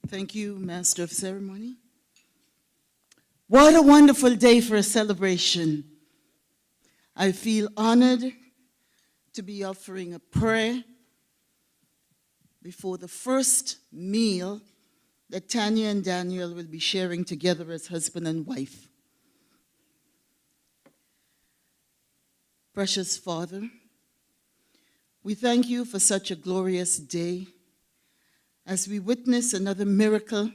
Thank you, Master of Ceremony. What a wonderful day for a celebration. I feel honored to be offering a prayer before the first meal that Tanya and Daniel will be sharing together as husband and wife. Precious Father, we thank you for such a glorious day as we witness another miracle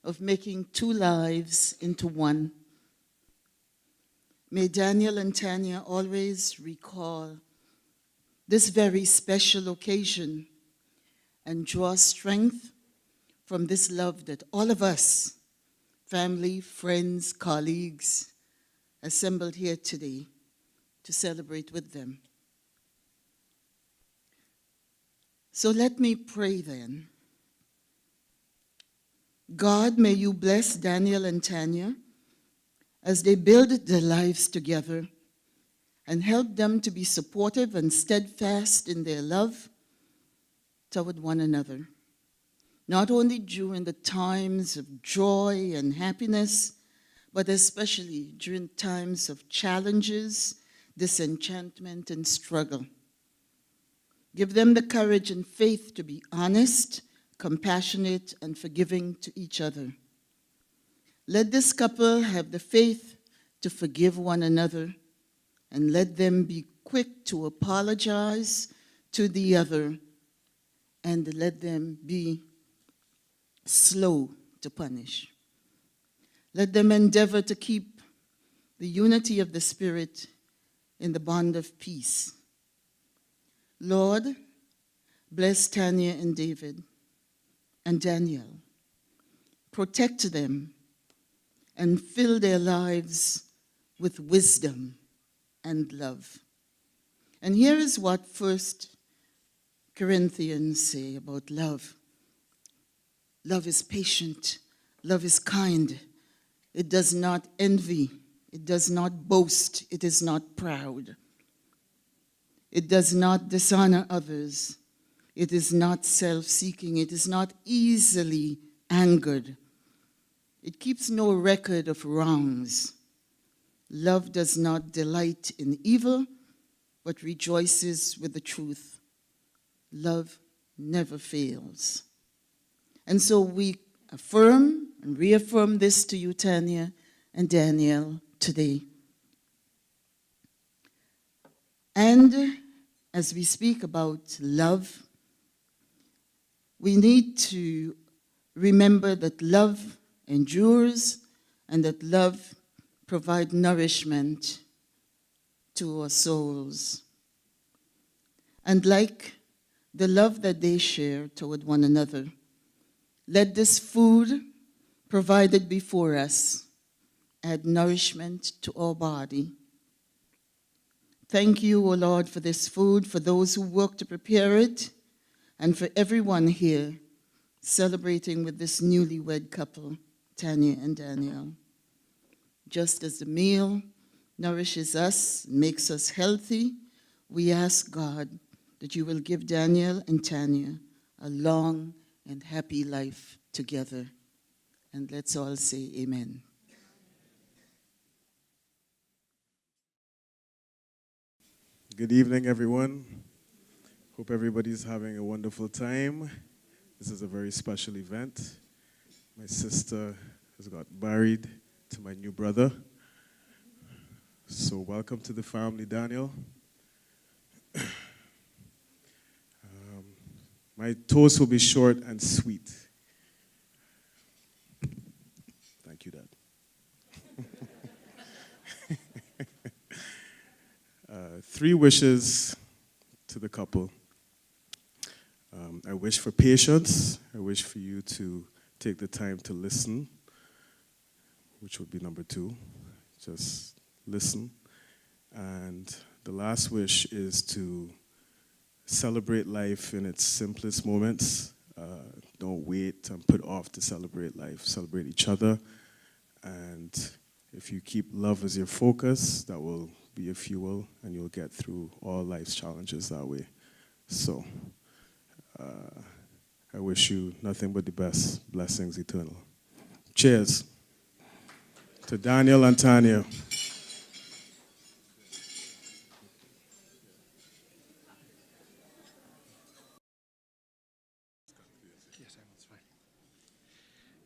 of making two lives into one. May Daniel and Tanya always recall this very special occasion and draw strength from this love that all of us, family, friends, colleagues, assembled here today to celebrate with them. So let me pray then. God, may you bless Daniel and Tanya as they build their lives together and help them to be supportive and steadfast in their love toward one another, not only during the times of joy and happiness, but especially during times of challenges, disenchantment, and struggle. Give them the courage and faith to be honest, compassionate, and forgiving to each other. Let this couple have the faith to forgive one another, and let them be quick to apologize to the other, and let them be slow to punish. Let them endeavor to keep the unity of the Spirit in the bond of peace. Lord, bless Tanya and David and Daniel. Protect them and fill their lives with wisdom and love. And here is what 1 Corinthians say about love. Love is patient. Love is kind. It does not envy. It does not boast. It is not proud. It does not dishonor others. It is not self-seeking. It is not easily angered. It keeps no record of wrongs. Love does not delight in evil, but rejoices with the truth. Love never fails. And so we affirm and reaffirm this to you, Tanya and Daniel, today. And as we speak about love, we need to remember that love endures and that love provides nourishment to our souls. And like the love that they share toward one another, let this food provided before us add nourishment to our body. Thank you, O Lord, for this food, for those who work to prepare it, and for everyone here celebrating with this newlywed couple, Tanya and Daniel. Just as the meal nourishes us, makes us healthy, we ask God that you will give Daniel and Tanya a long and happy life together. And let's all say amen. Good evening, everyone. Hope everybody's having a wonderful time. This is a very special event. My sister has got married to my new brother. So welcome to the family, Daniel. My toast will be short and sweet. Thank you, Dad. 3 wishes to the couple. I wish for patience. I wish for you to take the time to listen, which would be number 2. Just listen. And the last wish is to celebrate life in its simplest moments. Don't wait and put off to celebrate life. Celebrate each other. And if you keep love as your focus, that will be your fuel, and you'll get through all life's challenges that way. So, I wish you nothing but the best. Blessings eternal. Cheers to Daniel and Tanya.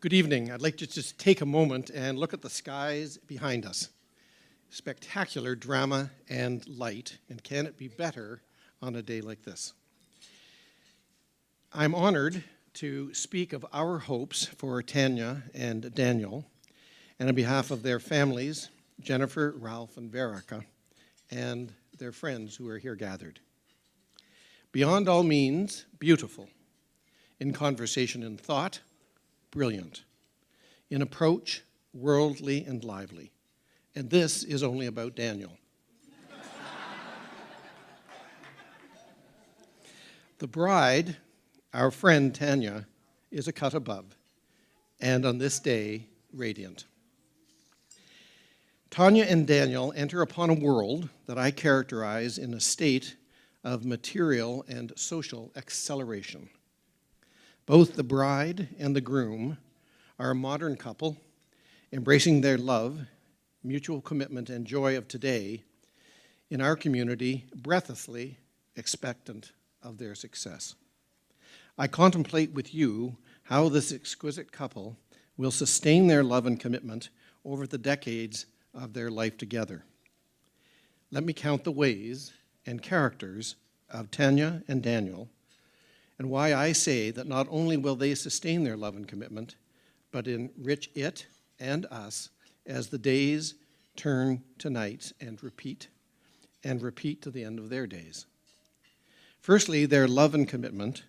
Good evening. I'd like to just take a moment and look at the skies behind us. Spectacular drama and light, and can it be better on a day like this? I'm honored to speak of our hopes for Tanya and Daniel, and on behalf of their families, Jennifer, Ralph, and Verica, and their friends who are here gathered. Beyond all means, beautiful. In conversation and thought, brilliant. In approach, worldly and lively. And this is only about Daniel. The bride, our friend Tanya, is a cut above, and on this day, radiant. Tanya and Daniel enter upon a world that I characterize in a state of material and social acceleration. Both the bride and the groom are a modern couple, embracing their love, mutual commitment, and joy of today, in our community, breathlessly expectant of their success. I contemplate with you how this exquisite couple will sustain their love and commitment over the decades of their life together. Let me count the ways and characters of Tanya and Daniel, and why I say that not only will they sustain their love and commitment, but enrich it and us as the days turn to nights and repeat to the end of their days. Firstly, their love and commitment,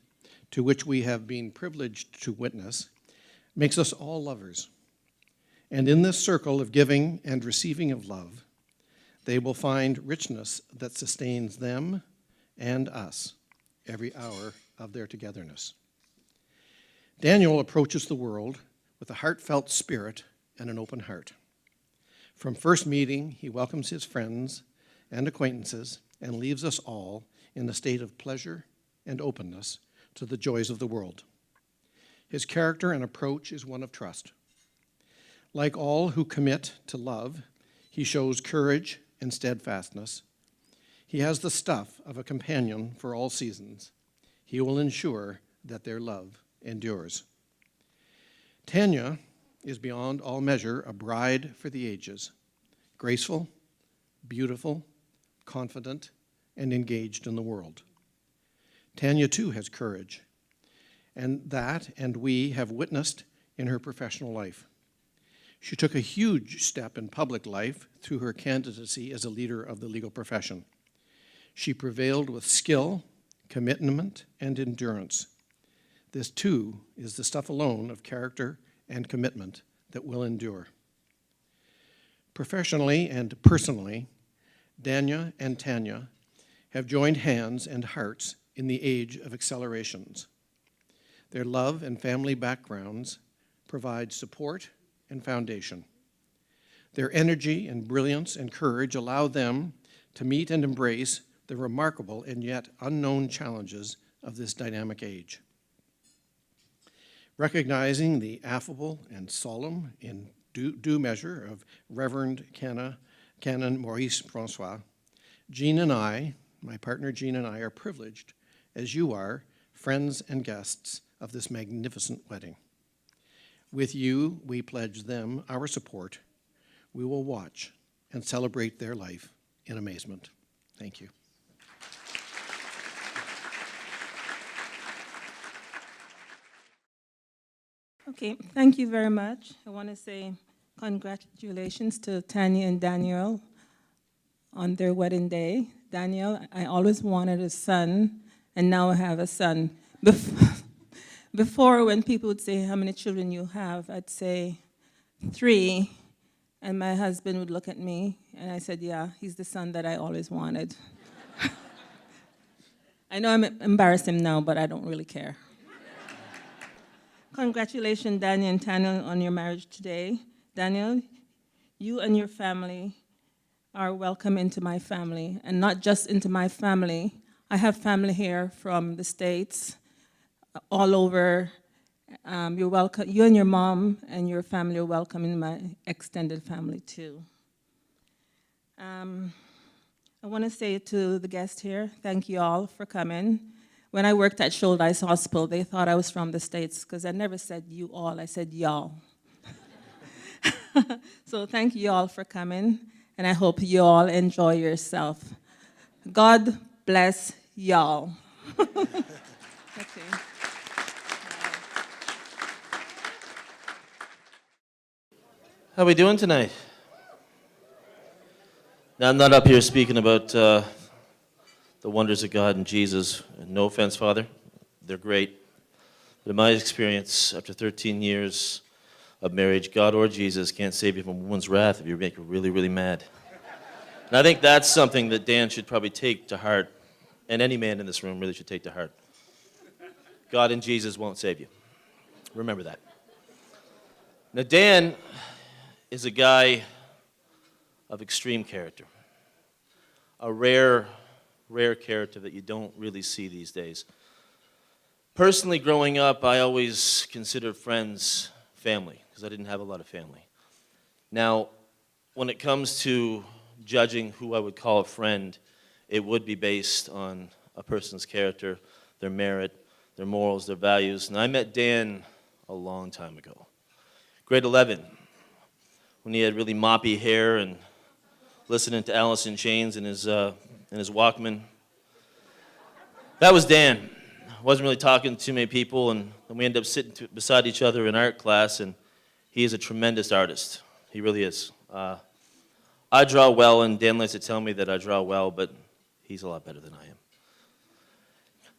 to which we have been privileged to witness, makes us all lovers. And in this circle of giving and receiving of love, they will find richness that sustains them and us every hour of their togetherness. Daniel approaches the world with a heartfelt spirit and an open heart. From first meeting, he welcomes his friends and acquaintances and leaves us all in a state of pleasure and openness to the joys of the world. His character and approach is one of trust. Like all who commit to love, he shows courage and steadfastness. He has the stuff of a companion for all seasons. He will ensure that their love endures. Tanya is beyond all measure a bride for the ages, graceful, beautiful, confident, and engaged in the world. Tanya, too, has courage, and we have witnessed in her professional life. She took a huge step in public life through her candidacy as a leader of the legal profession. She prevailed with skill, commitment, and endurance. This, too, is the stuff alone of character and commitment that will endure. Professionally and personally, Dania and Tanya have joined hands and hearts in the age of accelerations. Their love and family backgrounds provide support and foundation. Their energy and brilliance and courage allow them to meet and embrace the remarkable and yet unknown challenges of this dynamic age. Recognizing the affable and solemn in due measure of Reverend Canon Maurice Francois, Jean and I, my partner Jean and I, are privileged, as you are, friends and guests of this magnificent wedding. With you, we pledge them our support. We will watch and celebrate their life in amazement. Thank you. Okay, thank you very much. I want to say congratulations to Tanya and Daniel on their wedding day. Daniel, I always wanted a son, and now I have a son. Before, when people would say how many children you have, I'd say 3, and my husband would look at me, and I said, yeah, he's the son that I always wanted. I know I'm embarrassing him now, but I don't really care. Congratulations, Daniel and Tanya, on your marriage today. Daniel, you and your family are welcome into my family, and not just into my family. I have family here from the States, all over. You're welcome. You and your mom and your family are welcome in my extended family too. I want to say to the guests here, thank you all for coming. When I worked at Shouldice Hospital, they thought I was from the States because I never said you all, I said y'all. So thank you all for coming, and I hope you all enjoy yourself. God bless y'all. Okay. How we doing tonight? Now, I'm not up here speaking about the wonders of God and Jesus. No offense, Father. They're great. But in my experience, after 13 years of marriage, God or Jesus can't save you from a woman's wrath if you make her really, really mad. And I think that's something that Dan should probably take to heart, and any man in this room really should take to heart. God and Jesus won't save you. Remember that. Now, Dan is a guy of extreme character. A rare character that you don't really see these days. Personally, growing up, I always considered friends family, because I didn't have a lot of family. Now, when it comes to judging who I would call a friend, it would be based on a person's character, their merit, their morals, their values. And I met Dan a long time ago. Grade 11, when he had really moppy hair and listening to Alice in Chains in his Walkman. That was Dan. Wasn't really talking to too many people, and then we ended up sitting beside each other in art class, and he is a tremendous artist. He really is. I draw well, and Dan likes to tell me that I draw well, but he's a lot better than I am.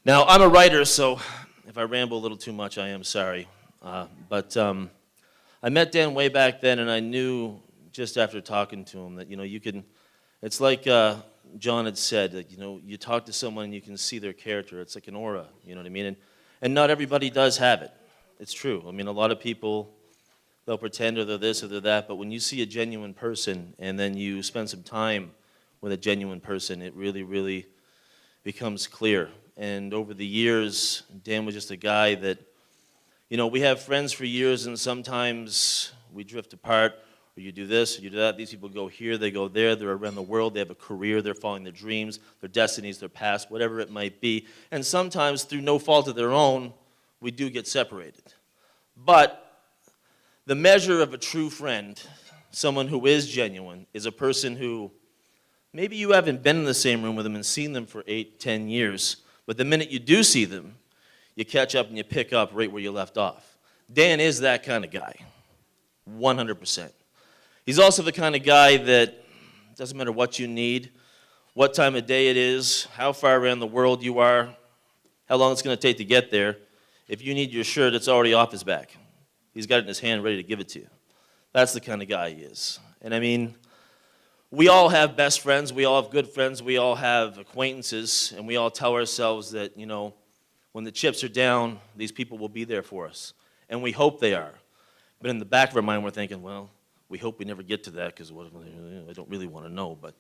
Now, I'm a writer, so if I ramble a little too much, I am sorry. But I met Dan way back then, and I knew just after talking to him that, you can, it's like John had said, that, you talk to someone and you can see their character. It's like an aura, you know what I mean? And not everybody does have it. It's true. I mean, a lot of people, they'll pretend or they're this or they're that, but when you see a genuine person and then you spend some time with a genuine person, it really, really becomes clear. And over the years, Dan was just a guy that, we have friends for years, and sometimes we drift apart, or you do this, or you do that. These people go here, they go there, they're around the world, they have a career, they're following their dreams, their destinies, their past, whatever it might be. And sometimes, through no fault of their own, we do get separated. But the measure of a true friend, someone who is genuine, is a person who maybe you haven't been in the same room with them and seen them for 8, 10 years, but the minute you do see them, you catch up and you pick up right where you left off. Dan is that kind of guy, 100%. He's also the kind of guy that doesn't matter what you need, what time of day it is, how far around the world you are, how long it's going to take to get there. If you need your shirt, it's already off his back. He's got it in his hand ready to give it to you. That's the kind of guy he is. And I mean, we all have best friends, we all have good friends, we all have acquaintances, and we all tell ourselves that, when the chips are down, these people will be there for us. And we hope they are. But in the back of our mind, we're thinking, well, we hope we never get to that, because I don't really want to know. But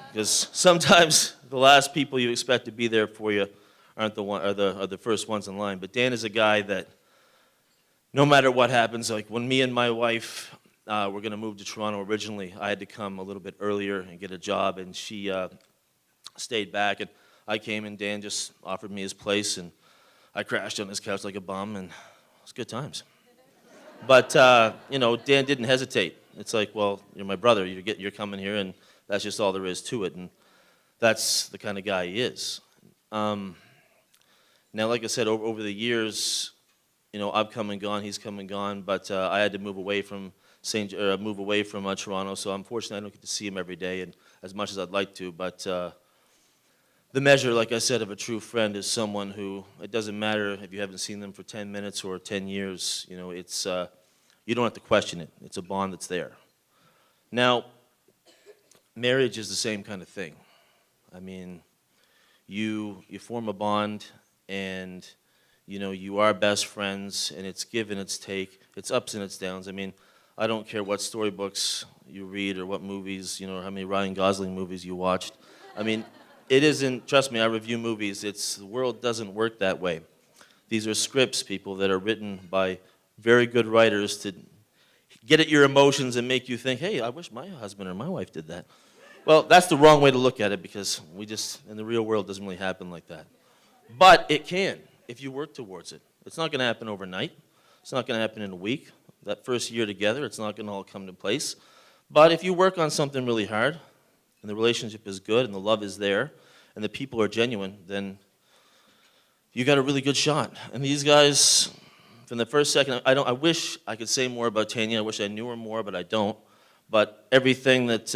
because sometimes the last people you expect to be there for you aren't are the first ones in line. But Dan is a guy that, no matter what happens, like when me and my wife were going to move to Toronto originally, I had to come a little bit earlier and get a job, and she stayed back. And I came, and Dan just offered me his place, and I crashed on his couch like a bum, and it was good times. But, Dan didn't hesitate. It's like, well, you're my brother. You're coming here, and that's just all there is to it. And that's the kind of guy he is. Now, like I said, over the years, I've come and gone. He's come and gone. But I had to move away from Toronto. So unfortunately, I don't get to see him every day, and as much as I'd like to. But the measure, like I said, of a true friend is someone who, it doesn't matter if you haven't seen them for 10 minutes or 10 years, it's, you don't have to question it. It's a bond that's there. Now, marriage is the same kind of thing. I mean, you form a bond, and, you are best friends, and it's give and it's take. It's ups and it's downs. I mean, I don't care what storybooks you read or what movies, or how many Ryan Gosling movies you watched. I mean, it isn't, trust me, I review movies. The world doesn't work that way. These are scripts, people, that are written by very good writers to get at your emotions and make you think, hey, I wish my husband or my wife did that. Well, that's the wrong way to look at it, because in the real world, it doesn't really happen like that. But it can, if you work towards it. It's not going to happen overnight. It's not going to happen in a week. That first year together, it's not going to all come to place. But if you work on something really hard, and the relationship is good, and the love is there, and the people are genuine, then you got a really good shot. And these guys, from the first second, I wish I could say more about Tanya. I wish I knew her more, but I don't. But everything that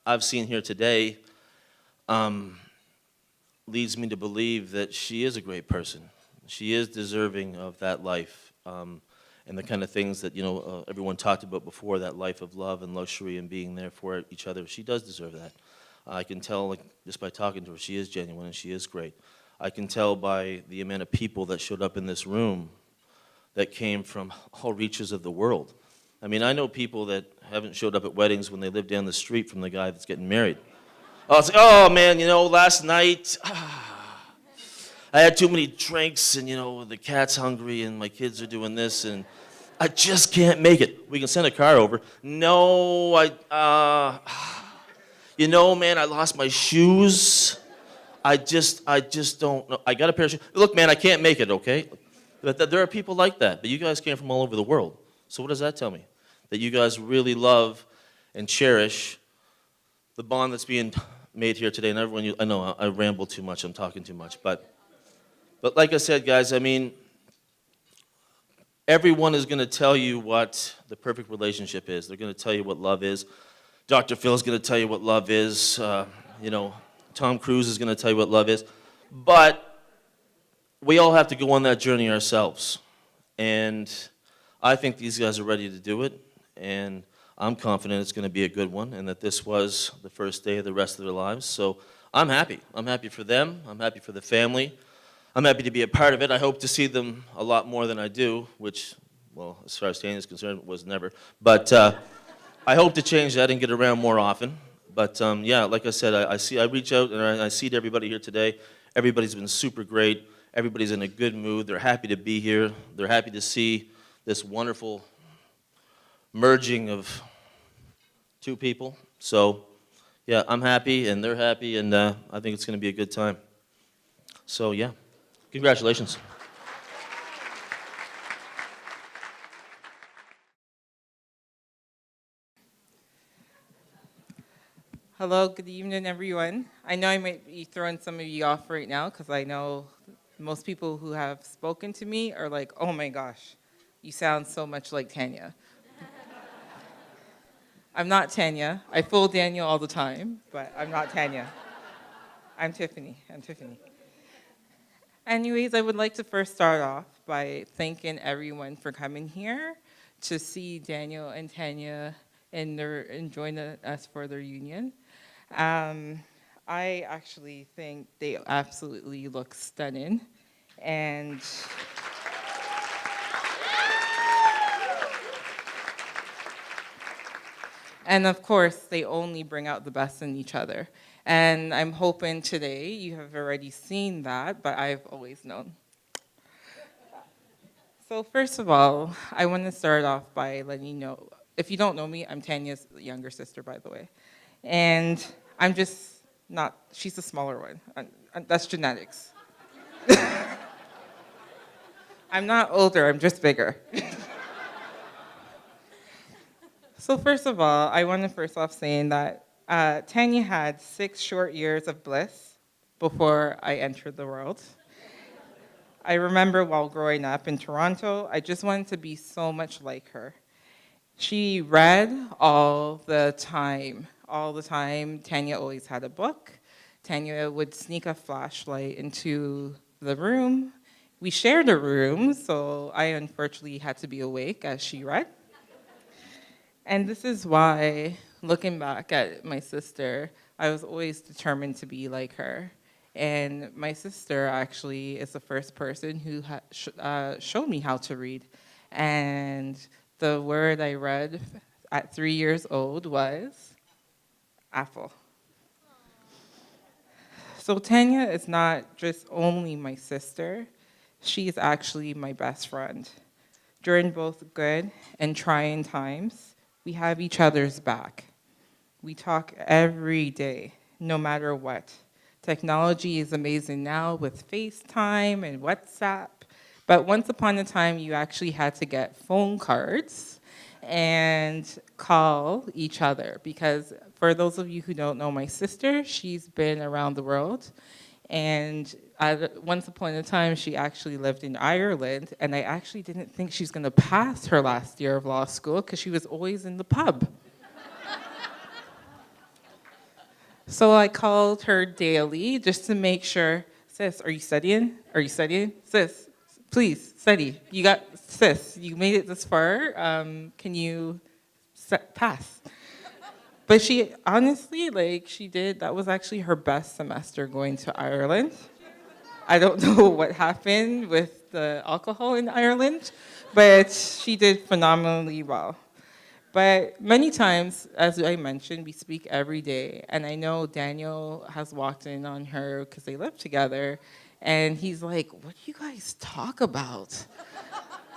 I've seen here today leads me to believe that she is a great person. She is deserving of that life, and the kind of things that everyone talked about before, that life of love and luxury and being there for each other. She does deserve that. I can tell, just by talking to her, she is genuine and she is great. I can tell by the amount of people that showed up in this room that came from all reaches of the world. I mean, I know people that haven't showed up at weddings when they live down the street from the guy that's getting married. Oh, it's like, oh man, last night I had too many drinks, and the cat's hungry and my kids are doing this, and I just can't make it. We can send a car over. No, man, I lost my shoes. I just don't know. I got a pair of shoes. Look, man, I can't make it, okay? But there are people like that. But you guys came from all over the world. So what does that tell me? That you guys really love and cherish the bond that's being made here today. And everyone, I know I ramble too much. I'm talking too much. But like I said, guys, I mean, everyone is going to tell you what the perfect relationship is. They're going to tell you what love is. Dr. Phil's going to tell you what love is. Tom Cruise is going to tell you what love is. But we all have to go on that journey ourselves. And I think these guys are ready to do it. And I'm confident it's going to be a good one, and that this was the first day of the rest of their lives. So I'm happy. I'm happy for them. I'm happy for the family. I'm happy to be a part of it. I hope to see them a lot more than I do, which, well, as far as Tanya is concerned, was never. But I hope to change that and get around more often. But yeah, like I said, I reach out and I see to everybody here today. Everybody's been super great. Everybody's in a good mood. They're happy to be here. They're happy to see this wonderful merging of two people. So yeah, I'm happy and they're happy, and I think it's going to be a good time. So yeah, congratulations. Hello, good evening, everyone. I know I might be throwing some of you off right now because I know most people who have spoken to me are like, oh my gosh, you sound so much like Tanya. I'm not Tanya. I fool Daniel all the time, but I'm not Tanya. I'm Tiffany. Anyways, I would like to first start off by thanking everyone for coming here to see Daniel and Tanya and join us for their union. I actually think they absolutely look stunning, and of course, they only bring out the best in each other. And I'm hoping today you have already seen that, but I've always known. So first of all, I want to start off by letting you know, if you don't know me, I'm Tanya's younger sister, by the way. And I'm just not, she's the smaller one. That's genetics. I'm not older, I'm just bigger. So first of all, I want to first off saying that Tanya had 6 short years of bliss before I entered the world. I remember while growing up in Toronto, I just wanted to be so much like her. She read all the time. Tanya always had a book. Tanya would sneak a flashlight into the room. We shared a room, so I unfortunately had to be awake as she read. And this is why, looking back at my sister, I was always determined to be like her. And my sister actually is the first person who showed me how to read. And the word I read at 3 years old was apple. So Tanya is not just only my sister, She is actually my best friend. During both good and trying times, we have each other's back. We talk every day, no matter what. Technology is amazing now with FaceTime and WhatsApp, but once upon a time, you actually had to get phone cards and call each other, because for those of you who don't know my sister, she's been around the world, and once upon a time, she actually lived in Ireland, and I actually didn't think she was going to pass her last year of law school because she was always in the pub. So I called her daily just to make sure, sis, are you studying? Are you studying? Sis, please, study. Sis, you made it this far. Can you pass? But she, honestly, she did, that was actually her best semester going to Ireland. I don't know what happened with the alcohol in Ireland, but she did phenomenally well. But many times, as I mentioned, we speak every day. And I know Daniel has walked in on her because they live together. And he's like, what do you guys talk about?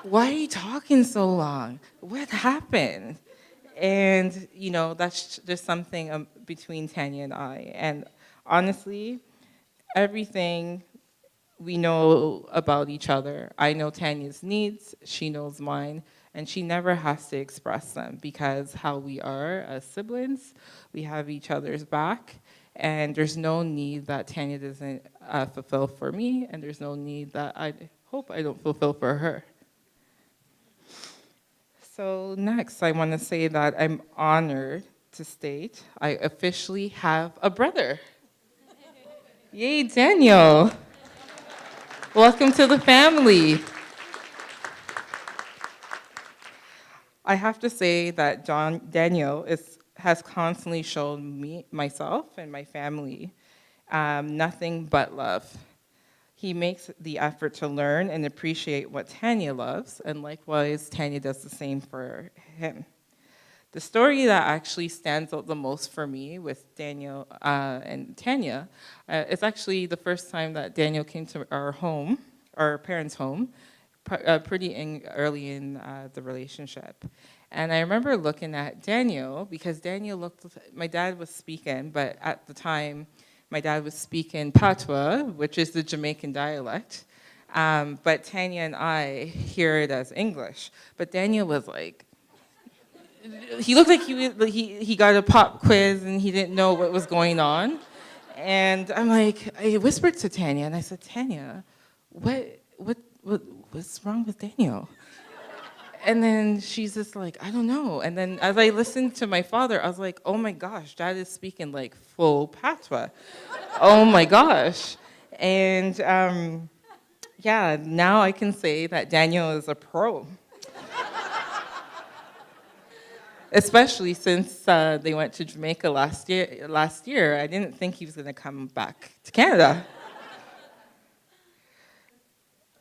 Why are you talking so long? What happened? And, that's just something between Tanya and I. And honestly, everything we know about each other. I know Tanya's needs, she knows mine, and she never has to express them because how we are as siblings, we have each other's back, and there's no need that Tanya doesn't fulfill for me, and there's no need that I hope I don't fulfill for her. So next, I want to say that I'm honored to state I officially have a brother. Yay, Daniel. Welcome to the family. I have to say that Daniel has constantly shown myself, and my family nothing but love. He makes the effort to learn and appreciate what Tanya loves, and likewise, Tanya does the same for him. The story that actually stands out the most for me with Daniel and Tanya is actually the first time that Daniel came to our home, our parents' home, pretty early in the relationship. And I remember looking at Daniel, because my dad was speaking, but at the time, my dad was speaking Patois, which is the Jamaican dialect. But Tanya and I hear it as English. But Daniel was like, he looked like he got a pop quiz and he didn't know what was going on. And I whispered to Tanya and I said, Tanya, what's wrong with Daniel? And then she's just like, I don't know. And then as I listened to my father, I was like, oh my gosh, Dad is speaking full patois. Oh my gosh. And now I can say that Daniel is a pro. Especially since they went to Jamaica last year, I didn't think he was going to come back to Canada.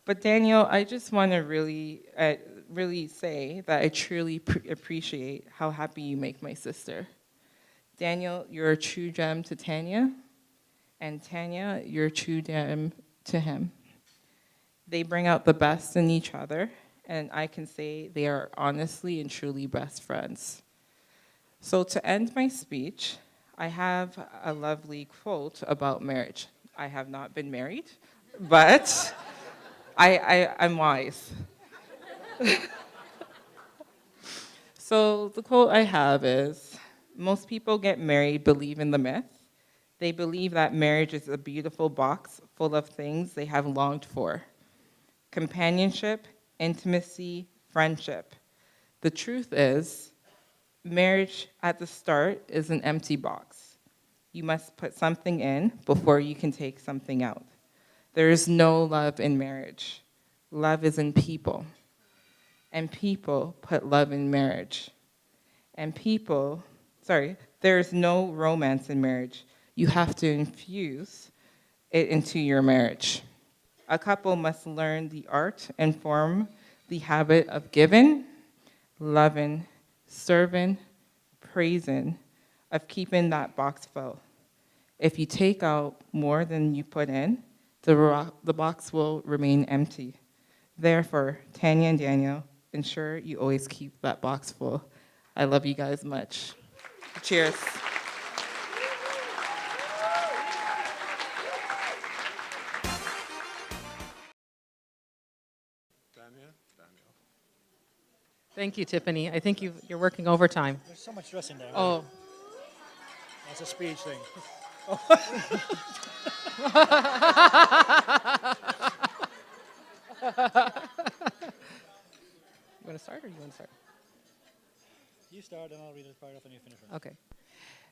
But Daniel, I just want to really say that I truly appreciate how happy you make my sister. Daniel, you're a true gem to Tanya, and Tanya, you're a true gem to him. They bring out the best in each other, and I can say they are honestly and truly best friends. So to end my speech, I have a lovely quote about marriage. I have not been married, but I'm wise. So the quote I have is, most people get married believe in the myth. They believe that marriage is a beautiful box full of things they have longed for. Companionship, intimacy, friendship. The truth is, marriage at the start is an empty box. You must put something in before you can take something out. There is no love in marriage. Love is in people. And people put love in marriage. There is no romance in marriage. You have to infuse it into your marriage. A couple must learn the art and form the habit of giving, loving, serving, praising, of keeping that box full. If you take out more than you put in, the box will remain empty. Therefore, Tanya and Daniel, ensure you always keep that box full. I love you guys much. Cheers. Thank you, Tiffany. I think you're working overtime. There's so much dressing there. Oh, That's a speech thing. you want to start or you want to start? You start and I'll read this part off and you finish it. Okay.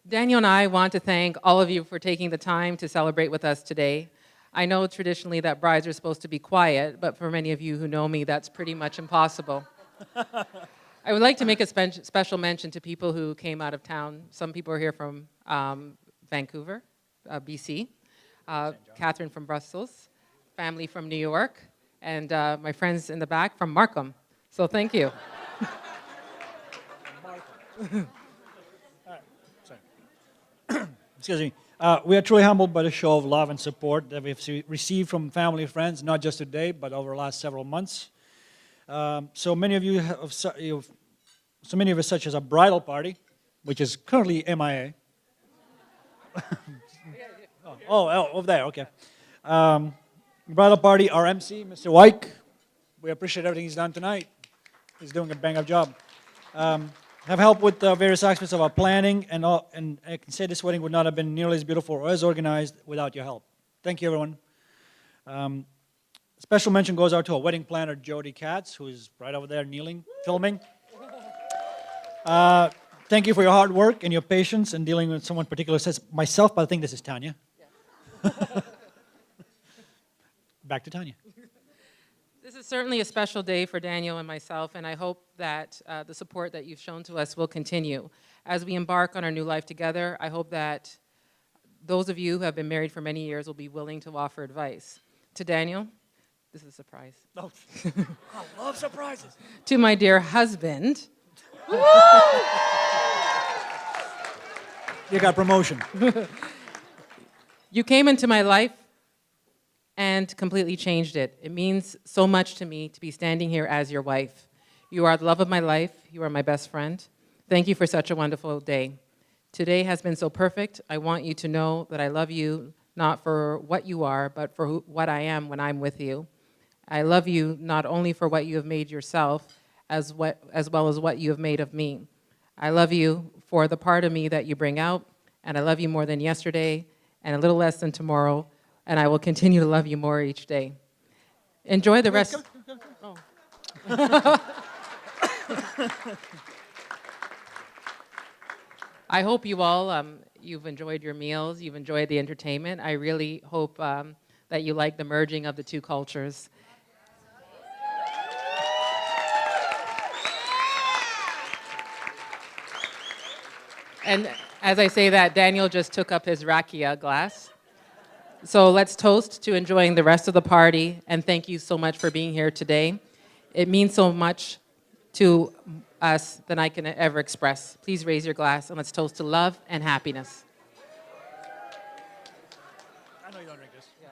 Daniel and I want to thank all of you for taking the time to celebrate with us today. I know traditionally that brides are supposed to be quiet, but for many of you who know me, that's pretty much impossible. I would like to make a special mention to people who came out of town. Some people are here from Vancouver, BC, Catherine from Brussels, family from New York, and my friends in the back from Markham. So thank you. Excuse me. We are truly humbled by the show of love and support that we've received from family and friends, not just today, but over the last several months. So many of you such as a bridal party, which is currently MIA. Over there, okay. Bridal party, our MC, Mr. Wyke. We appreciate everything he's done tonight. He's doing a bang-up job. Have helped with various aspects of our planning, and I can say this wedding would not have been nearly as beautiful or as organized without your help. Thank you, everyone. Special mention goes out to our wedding planner, Jody Katz, who is right over there kneeling, filming. Thank you for your hard work and your patience in dealing with someone particular. It says myself, but I think this is Tanya. Yeah. Back to Tanya. This is certainly a special day for Daniel and myself, and I hope that the support that you've shown to us will continue. As we embark on our new life together, I hope that those of you who have been married for many years will be willing to offer advice. To Daniel, this is a surprise. Oh. I love surprises. To my dear husband. You got promotion. You came into my life and completely changed it. It means so much to me to be standing here as your wife. You are the love of my life. You are my best friend. Thank you for such a wonderful day. Today has been so perfect. I want you to know that I love you not for what you are, but for what I am when I'm with you. I love you not only for what you have made yourself, as well as what you have made of me. I love you for the part of me that you bring out, and I love you more than yesterday and a little less than tomorrow, and I will continue to love you more each day. Enjoy the rest. Oh. I hope you all, you've enjoyed your meals, you've enjoyed the entertainment. I really hope that you like the merging of the two cultures. And as I say that, Daniel just took up his rakia glass. So let's toast to enjoying the rest of the party, and thank you so much for being here today. It means so much to us than I can ever express. Please raise your glass, and let's toast to love and happiness. I know you don't drink this. Yeah.